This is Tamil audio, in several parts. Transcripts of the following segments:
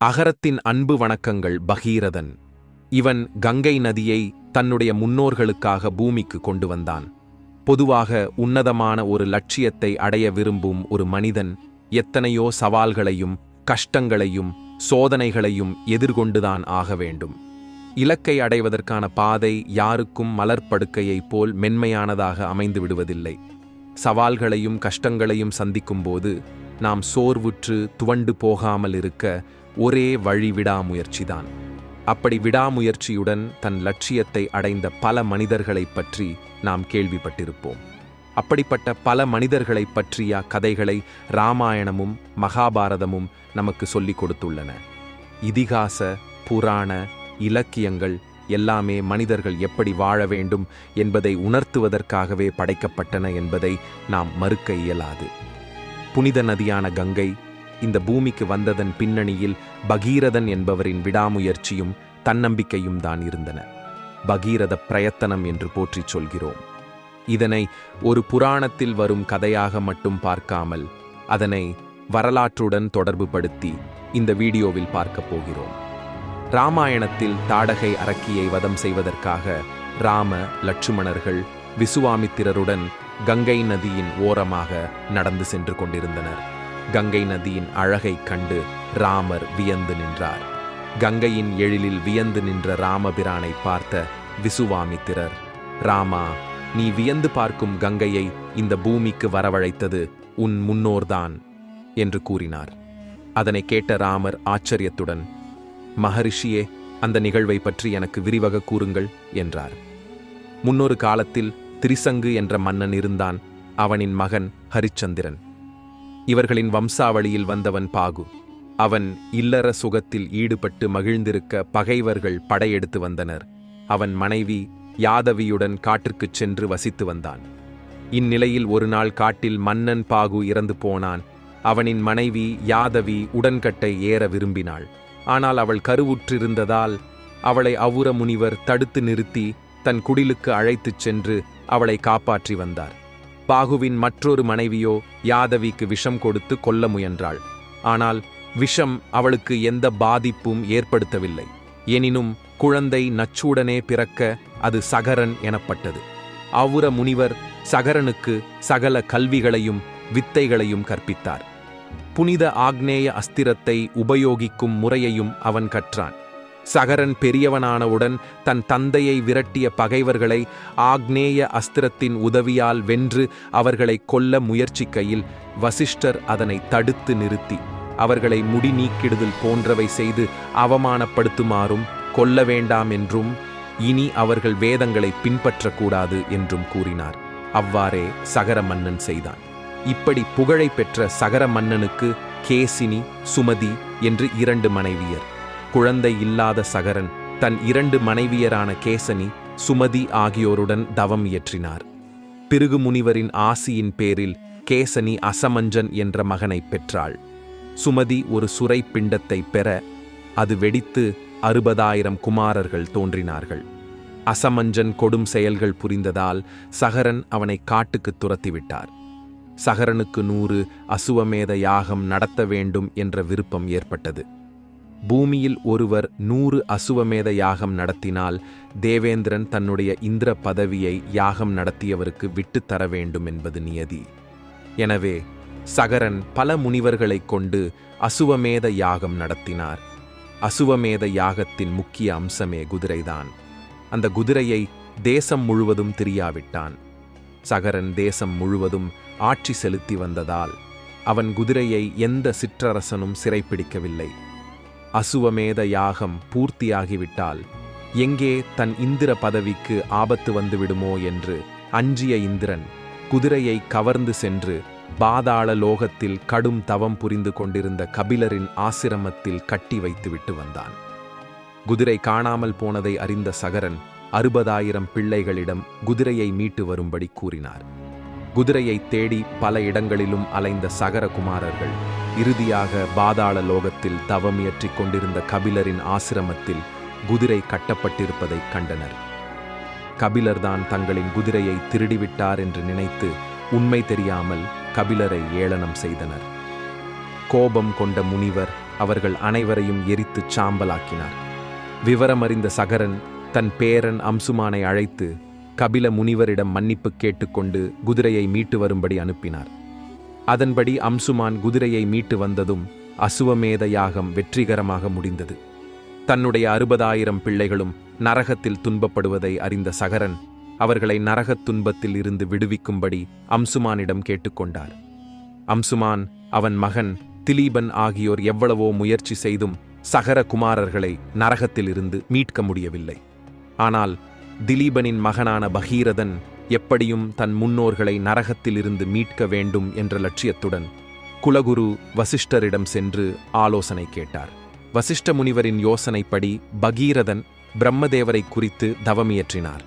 அகரத்தின் அன்பு வணக்கங்கள். பகீரதன். இவன் கங்கை நதியை தன்னுடைய முன்னோர்களுக்காக பூமிக்கு கொண்டு வந்தான். பொதுவாக உன்னதமான ஒரு லட்சியத்தை அடைய விரும்பும் ஒரு மனிதன் எத்தனையோ சவால்களையும் கஷ்டங்களையும் சோதனைகளையும் எதிர்கொண்டுதான் ஆக வேண்டும். இலக்கை அடைவதற்கான பாதை யாருக்கும் மலர்ப்படுக்கையைப் போல் மென்மையானதாக அமைந்து விடுவதில்லை. சவால்களையும் கஷ்டங்களையும் சந்திக்கும்போது நாம் சோர்வுற்று துவண்டு போகாமல் இருக்க ஒரே வழி விடாமுயற்சிதான். அப்படி விடாமுயற்சியுடன் தன் லட்சியத்தை அடைந்த பல மனிதர்களைப் பற்றி நாம் கேள்விப்பட்டிருப்போம். அப்படிப்பட்ட பல மனிதர்களைப் பற்றிய கதைகளை இராமாயணமும் மகாபாரதமும் நமக்கு சொல்லிக் கொடுத்துள்ளன. இதிகாச புராண இலக்கியங்கள் எல்லாமே மனிதர்கள் எப்படி வாழ வேண்டும் என்பதை உணர்த்துவதற்காகவே படைக்கப்பட்டன என்பதை நாம் மறுக்க இயலாது. புனித நதியான கங்கை இந்த பூமிக்கு வந்ததன் பின்னணியில் பகீரதன் என்பவரின் விடாமுயற்சியும் தன்னம்பிக்கையும் தான் இருந்தன. பகீரத பிரயத்தனம் என்று போற்றிச் சொல்கிறோம். இதனை ஒரு புராணத்தில் வரும் கதையாக மட்டும் பார்க்காமல் அதனை வரலாற்றுடன் தொடர்புபடுத்தி இந்த வீடியோவில் பார்க்கப் போகிறோம். இராமாயணத்தில் தாடகை அரக்கியை வதம் செய்வதற்காக ராம லட்சுமணர்கள் விசுவாமித்திரருடன் கங்கை நதியின் ஓரமாக நடந்து சென்று கொண்டிருந்தனர். கங்கை நதியின் அழகைக் கண்டு ராமர் வியந்து நின்றார். கங்கையின் எழிலில் வியந்து நின்ற ராமபிரானை பார்த்த விசுவாமித்திரர், ராமா, நீ வியந்து பார்க்கும் கங்கையை இந்த பூமிக்கு வரவழைத்தது உன் முன்னோர்தான் என்று கூறினார். அதனை கேட்ட ராமர் ஆச்சரியத்துடன், மகரிஷியே, அந்த நிகழ்வை பற்றி எனக்கு விரிவாக கூறுங்கள் என்றார். முன்னொரு காலத்தில் திரிசங்கு என்ற மன்னன் இருந்தான். அவனின் மகன் ஹரிச்சந்திரன். இவர்களின் வம்சாவளியில் வந்தவன் பாகு. அவன் இல்லற சுகத்தில் ஈடுபட்டு மகிழ்ந்திருக்க பகைவர்கள் படையெடுத்து வந்தனர். அவன் மனைவி யாதவியுடன் காட்டிற்குச் சென்று வசித்து வந்தான். இந்நிலையில் ஒரு நாள் காட்டில் மன்னன் பாகு இறந்து போனான். அவனின் மனைவி யாதவி உடன்கட்டை ஏற விரும்பினாள். ஆனால் அவள் கருவுற்றிருந்ததால் அவளை அவுர முனிவர் தடுத்து நிறுத்தி தன் குடிலுக்கு அழைத்துச் சென்று அவளை காப்பாற்றி வந்தார். பாகுவின் மற்றொரு மனைவியோ யாதவிக்கு விஷம் கொடுத்து கொல்ல முயன்றாள். ஆனால் விஷம் அவளுக்கு எந்த பாதிப்பும் ஏற்படுத்தவில்லை. எனினும் குழந்தை நச்சுடனே பிறக்க அது சகரன் எனப்பட்டது. அவுர முனிவர் சகரனுக்கு சகல கல்விகளையும் வித்தைகளையும் கற்பித்தார். புனித ஆக்னேய அஸ்திரத்தை உபயோகிக்கும் முறையையும் அவன் கற்றான். சகரன் பெரியவனானவுடன் தன் தந்தையை விரட்டிய பகைவர்களை ஆக்னேய அஸ்திரத்தின் உதவியால் வென்று அவர்களை கொல்ல முயற்சிக்கையில் வசிஷ்டர் அதனை தடுத்து நிறுத்தி அவர்களை முடி நீக்கிடுதல் போன்றவை செய்து அவமானப்படுத்துமாறும் கொல்ல வேண்டாம் என்றும் இனி அவர்கள் வேதங்களை பின்பற்றக்கூடாது என்றும் கூறினார். அவ்வாறே சகர மன்னன் செய்தான். இப்படி புகழை பெற்ற சகர மன்னனுக்கு கேசினி சுமதி என்று 2 மனைவியர். குழந்தை இல்லாத சகரன் தன் 2 மனைவியரான கேசனி சுமதி ஆகியோருடன் தவம் இயற்றினார். பிருகு முனிவரின் ஆசியின் பேரில் கேசனி அசமஞ்சன் என்ற மகனை பெற்றாள். சுமதி ஒரு சுரை பிண்டத்தை பெற அது வெடித்து 60,000 குமாரர்கள் தோன்றினார்கள். அசமஞ்சன் கொடும் செயல்கள் புரிந்ததால் சகரன் அவனை காட்டுக்கு துரத்திவிட்டார். சகரனுக்கு 100 அசுவமேத யாகம் நடத்த வேண்டும் என்ற விருப்பம் ஏற்பட்டது. பூமியில் ஒருவர் 100 அசுவமேத யாகம் நடத்தினால் தேவேந்திரன் தன்னுடைய இந்திர பதவியை யாகம் நடத்தியவருக்கு விட்டுத்தர வேண்டும் என்பது நியதி. எனவே சகரன் பல முனிவர்களைக் கொண்டு அசுவமேத யாகம் நடத்தினார். அசுவமேத யாகத்தின் முக்கிய அம்சமே குதிரைதான். அந்த குதிரையை தேசம் முழுவதும் திரியாவிட்டான். சகரன் தேசம் முழுவதும் ஆட்சி செலுத்தி வந்ததால் அவன் குதிரையை எந்த சிற்றரசனும் சிறைப்பிடிக்கவில்லை. அசுவமேத யாகம் பூர்த்தியாகிவிட்டால் எங்கே தன் இந்திர பதவிக்கு ஆபத்து வந்துவிடுமோ என்று அஞ்சிய இந்திரன் குதிரையை கவர்ந்து சென்று பாதாள லோகத்தில் கடும் தவம் புரிந்து கொண்டிருந்த கபிலரின் ஆசிரமத்தில் கட்டி வைத்துவிட்டு வந்தான். குதிரை காணாமல் போனதை அறிந்த சகரன் 60,000 பிள்ளைகளிடம் குதிரையை மீட்டு வரும்படி கூறினார். குதிரையை தேடி பல இடங்களிலும் அலைந்த சகரகுமாரர்கள் இறுதியாக பாதாள லோகத்தில் தவம் இயற்றிக் கொண்டிருந்த கபிலரின் ஆசிரமத்தில் குதிரை கட்டப்பட்டிருப்பதைக் கண்டனர். கபிலர்தான் தங்களின் குதிரையை திருடிவிட்டார் என்று நினைத்து உண்மை தெரியாமல் கபிலரை ஏளனம் செய்தனர். கோபம் கொண்ட முனிவர் அவர்கள் அனைவரையும் எரித்துச் சாம்பலாக்கினார். விவரமறிந்த சகரன் தன் பேரன் அம்சுமானை அழைத்து கபில முனிவரிடம் மன்னிப்பு கேட்டுக்கொண்டு குதிரையை மீட்டு வரும்படி அனுப்பினார். அதன்படி அம்சுமான் குதிரையை மீட்டு வந்ததும் அசுவமேத யாகம் வெற்றிகரமாக முடிந்தது. தன்னுடைய 60,000 பிள்ளைகளும் நரகத்தில் துன்பப்படுவதை அறிந்த சகரன் அவர்களை நரகத் துன்பத்தில் இருந்து விடுவிக்கும்படி அம்சுமானிடம் கேட்டுக்கொண்டார். அம்சுமான், அவன் மகன் திலீபன் ஆகியோர் எவ்வளவோ முயற்சி செய்தும் சகர குமாரர்களை நரகத்திலிருந்து மீட்க முடியவில்லை. ஆனால் திலீபனின் மகனான பகீரதன் எப்படியும் தன் முன்னோர்களை நரகத்திலிருந்து மீட்க வேண்டும் என்ற லட்சியத்துடன் குலகுரு வசிஷ்டரிடம் சென்று ஆலோசனை கேட்டார். வசிஷ்ட முனிவரின் யோசனைப்படி பகீரதன் பிரம்மதேவரை குறித்து தவமியற்றினார்.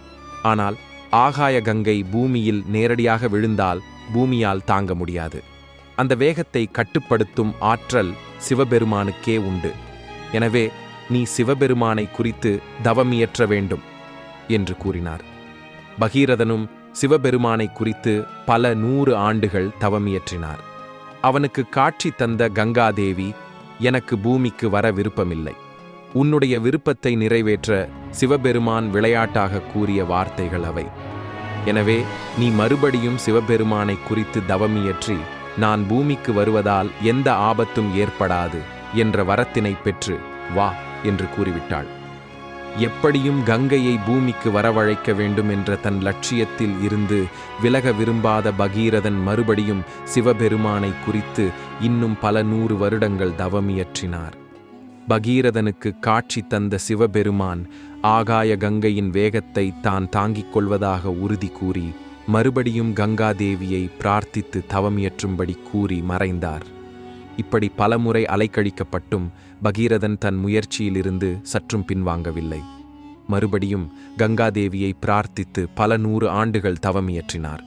ஆனால் ஆகாய கங்கை பூமியில் நேரடியாக விழுந்தால் பூமியால் தாங்க முடியாது. அந்த வேகத்தை கட்டுப்படுத்தும் ஆற்றல் சிவபெருமானுக்கே உண்டு. எனவே நீ சிவபெருமானை குறித்து தவமியற்ற வேண்டும் என்று கூறினார். பகீரதனும் சிவபெருமானை குறித்து பல 100 ஆண்டுகள் தவமியற்றினார். அவனுக்கு காட்சி தந்த கங்காதேவி, எனக்கு பூமிக்கு வர விருப்பமில்லை. உன்னுடைய விருப்பத்தை நிறைவேற்ற சிவபெருமான் விளையாட்டாக கூறிய வார்த்தைகள் அவை. எனவே நீ மறுபடியும் சிவபெருமானை குறித்து தவமியற்றி நான் பூமிக்கு வருவதால் எந்த ஆபத்தும் ஏற்படாது என்ற வரத்தினை பெற்று வா என்று கூறிவிட்டாள். எப்படியும் கங்கையை பூமிக்கு வரவழைக்க வேண்டும் என்ற தன் லட்சியத்தில் இருந்து விலக விரும்பாத பகீரதன் மறுபடியும் சிவபெருமானை குறித்து இன்னும் பல 100 வருடங்கள் தவமியற்றினார். பகீரதனுக்கு காட்சி தந்த சிவபெருமான் ஆகாய கங்கையின் வேகத்தை தான் தாங்கிக் கொள்வதாக உறுதி கூறி மறுபடியும் கங்காதேவியை பிரார்த்தித்து தவமியற்றும்படி கூறி மறைந்தார். இப்படி பலமுறை அலைக்கழிக்கப்பட்டும் பகீரதன் தன் முயற்சியிலிருந்து சற்றும் பின்வாங்கவில்லை. மறுபடியும் கங்காதேவியை பிரார்த்தித்து பல 100 ஆண்டுகள் தவமியற்றினார்.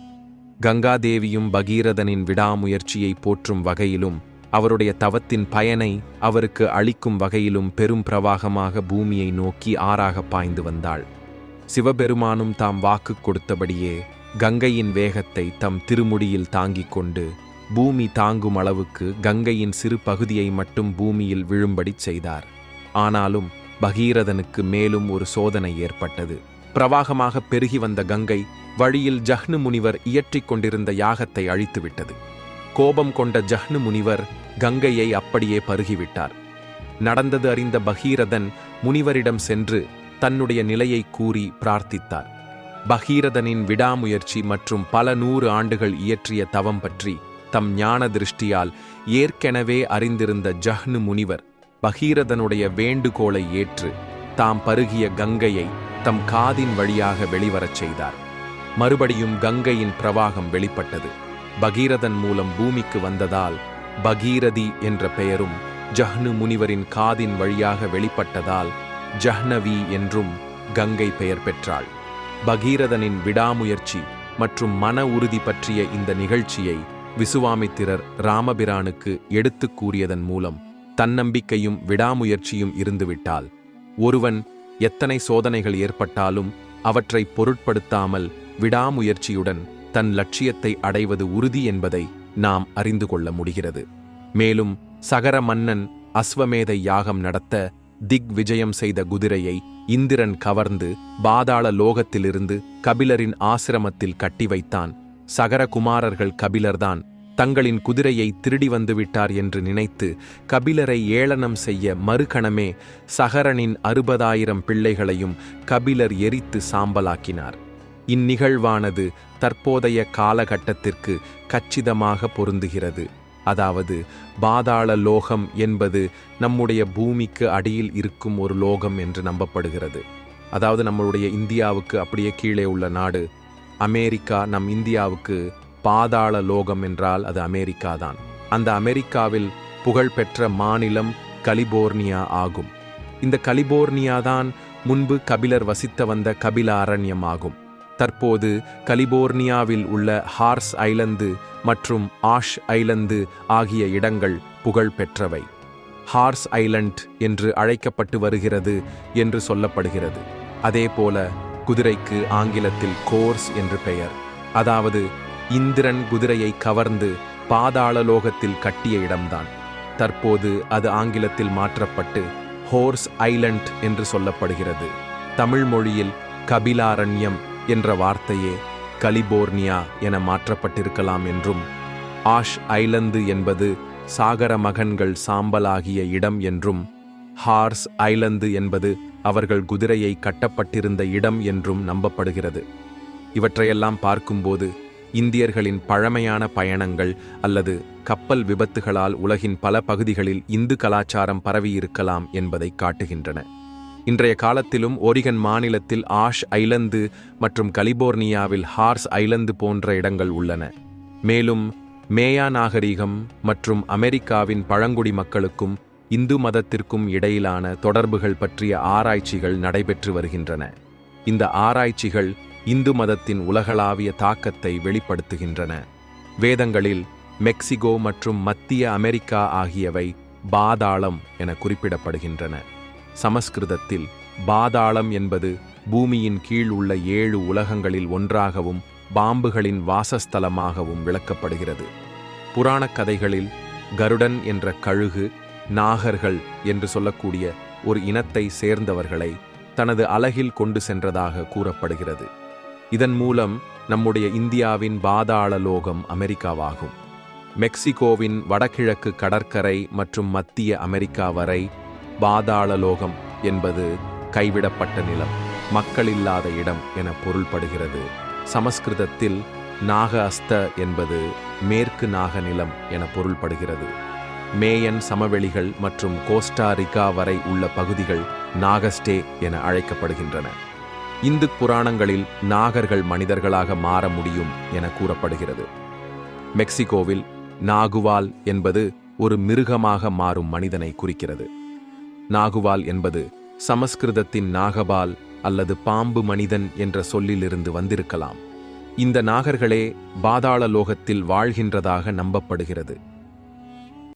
கங்காதேவியும் பகீரதனின் விடாமுயற்சியை போற்றும் வகையிலும் அவருடைய தவத்தின் பயனை அவருக்கு அளிக்கும் வகையிலும் பெரும் பிரவாகமாக பூமியை நோக்கி ஆறாக பாய்ந்து வந்தாள். சிவபெருமானும் தாம் வாக்கு கொடுத்தபடியே கங்கையின் வேகத்தை தம் திருமுடியில் தாங்கிக் கொண்டு பூமி தாங்கும் அளவுக்கு கங்கையின் சிறு பகுதியை மட்டும் பூமியில் விழும்படி செய்தார். ஆனாலும் பகீரதனுக்கு மேலும் ஒரு சோதனை ஏற்பட்டது. பிரவாகமாக பெருகி வந்த கங்கை வழியில் ஜஹ்னு முனிவர் இயற்றிக் கொண்டிருந்த யாகத்தை அழித்துவிட்டது. கோபம் கொண்ட ஜஹ்னு முனிவர் கங்கையை அப்படியே பருகிவிட்டார். நடந்தது அறிந்த பகீரதன் முனிவரிடம் சென்று தன்னுடைய நிலையை கூறி பிரார்த்தித்தார். பகீரதனின் விடாமுயற்சி மற்றும் பல 100 ஆண்டுகள் இயற்றிய தவம் பற்றி தம் ஞான திருஷ்டியால் ஏற்கெனவே அறிந்திருந்த ஜஹ்னு முனிவர் பகீரதனுடைய வேண்டுகோளை ஏற்று தாம் பருகிய கங்கையை தம் காதின் வழியாக வெளிவரச் செய்தார். மறுபடியும் கங்கையின் பிரவாகம் வெளிப்பட்டது. பகீரதன் மூலம் பூமிக்கு வந்ததால் பகீரதி என்ற பெயரும், ஜஹ்னு முனிவரின் காதின் வழியாக வெளிப்பட்டதால் ஜஹ்னவி என்றும் கங்கை பெயர் பெற்றாள். பகீரதனின் விடாமுயற்சி மற்றும் மன உறுதி பற்றிய இந்த நிகழ்ச்சியை விசுவாமித்திரர் ராமபிரானுக்கு எடுத்துக் கூறியதன் மூலம் தன்னம்பிக்கையும் விடாமுயற்சியும் இருந்துவிட்டால் ஒருவன் எத்தனை சோதனைகள் ஏற்பட்டாலும் அவற்றை பொருட்படுத்தாமல் விடாமுயற்சியுடன் தன் லட்சியத்தை அடைவது உறுதி என்பதை நாம் அறிந்து கொள்ள முடிகிறது. மேலும் சகர மன்னன் அஸ்வமேத யாகம் நடத்த திக் விஜயம் செய்த குதிரையை இந்திரன் கவர்ந்து பாதாள லோகத்திலிருந்து கபிலரின் ஆசிரமத்தில் கட்டி வைத்தான். சகர குமாரர்கள் கபிலர்தான் தங்களின் குதிரையை திருடி வந்துவிட்டார் என்று நினைத்து கபிலரை ஏளனம் செய்ய மறுகணமே சகரனின் 60,000 பிள்ளைகளையும் கபிலர் எரித்து சாம்பலாக்கினார். இந்நிகழ்வானது தற்போதைய காலகட்டத்திற்கு கச்சிதமாக பொருந்துகிறது. அதாவது பாதாள லோகம் என்பது நம்முடைய பூமிக்கு அடியில் இருக்கும் ஒரு லோகம் என்று நம்பப்படுகிறது. அதாவது நம்மளுடைய இந்தியாவுக்கு அப்படியே கீழே உள்ள நாடு அமெரிக்கா. நம் இந்தியாவுக்கு பாதாள லோகம் என்றால் அது அமெரிக்கா தான். அந்த அமெரிக்காவில் புகழ்பெற்ற மாநிலம் கலிபோர்னியா ஆகும். இந்த கலிபோர்னியா தான் முன்பு கபிலர் வசித்த வந்த கபில அரண்யம் ஆகும். தற்போது கலிபோர்னியாவில் உள்ள ஹார்ஸ் ஐலந்து மற்றும் ஆஷ் ஐலந்து ஆகிய இடங்கள் புகழ் பெற்றவை. ஹார்ஸ் ஐலண்ட் என்று அழைக்கப்பட்டு வருகிறது என்று சொல்லப்படுகிறது. அதேபோல குதிரைக்கு ஆங்கிலத்தில் கோர்ஸ் என்று பெயர். அதாவது இந்திரன் குதிரையை கவர்ந்து பாதாள லோகத்தில் கட்டிய இடம்தான். தற்போது அது ஆங்கிலத்தில் மாற்றப்பட்டு ஹோர்ஸ் ஐலண்ட் என்று சொல்லப்படுகிறது. தமிழ் மொழியில் கபிலாரண்யம் என்ற வார்த்தையே கலிபோர்னியா என மாற்றப்பட்டிருக்கலாம் என்றும், ஆஷ் ஐலந்து என்பது சாகர மகன்கள் சாம்பலாகிய இடம் என்றும், ஹார்ஸ் ஐலந்து என்பது அவர்கள் குதிரையை கட்டப்பட்டிருந்த இடம் என்றும் நம்பப்படுகிறது. இவற்றையெல்லாம் பார்க்கும்போது இந்தியர்களின் பழமையான பயணங்கள் அல்லது கப்பல் விபத்துகளால் உலகின் பல பகுதிகளில் இந்து கலாச்சாரம் பரவியிருக்கலாம் என்பதை காட்டுகின்றன. இன்றைய காலத்திலும் ஒரிகன் மாநிலத்தில் ஆஷ் ஐலந்து மற்றும் கலிபோர்னியாவில் ஹார்ஸ் ஐலந்து போன்ற இடங்கள் உள்ளன. மேலும் மேயா நாகரிகம் மற்றும் அமெரிக்காவின் பழங்குடி மக்களுக்கும் இந்து மதத்திற்கும் இடையிலான தொடர்புகள் பற்றிய ஆராய்ச்சிகள் நடைபெற்று வருகின்றன. இந்த ஆராய்ச்சிகள் இந்து மதத்தின் உலகளாவிய தாக்கத்தை வெளிப்படுத்துகின்றன. வேதங்களில் மெக்சிகோ மற்றும் மத்திய அமெரிக்கா ஆகியவை பாதாளம் என குறிப்பிடப்படுகின்றன. சமஸ்கிருதத்தில் பாதாளம் என்பது பூமியின் கீழ் உள்ள 7 உலகங்களில் ஒன்றாகவும் பாம்புகளின் வாசஸ்தலமாகவும் விளக்கப்படுகிறது. புராணக் கதைகளில் கருடன் என்ற கழுகு நாகர்கள் என்று சொல்லக்கூடிய ஒரு இனத்தை சேர்ந்தவர்களை தனது அலகில் கொண்டு சென்றதாக கூறப்படுகிறது. இதன் மூலம் நம்முடைய இந்தியாவின் பாதாள லோகம் அமெரிக்காவாகும். மெக்சிகோவின் வடகிழக்கு கடற்கரை மற்றும் மத்திய அமெரிக்கா வரை பாதாள லோகம் என்பது கைவிடப்பட்ட நிலம், மக்களில்லாத இடம் என பொருள்படுகிறது. சமஸ்கிருதத்தில் நாக அஸ்த என்பது மேற்கு நாக நிலம் என பொருள்படுகிறது. மேயன் சமவெளிகள் மற்றும் கோஸ்டாரிக்கா வரை உள்ள பகுதிகள் நாகஸ்டே என அழைக்கப்படுகின்றன. இந்து புராணங்களில் நாகர்கள் மனிதர்களாக மாற முடியும் என கூறப்படுகிறது. மெக்சிகோவில் நாகுவால் என்பது ஒரு மிருகமாக மாறும் மனிதனை குறிக்கிறது. நாகுவால் என்பது சமஸ்கிருதத்தின் நாகபால் அல்லது பாம்பு மனிதன் என்ற சொல்லிலிருந்து வந்திருக்கலாம். இந்த நாகர்களே பாதாள லோகத்தில் வாழ்கின்றதாக நம்பப்படுகிறது.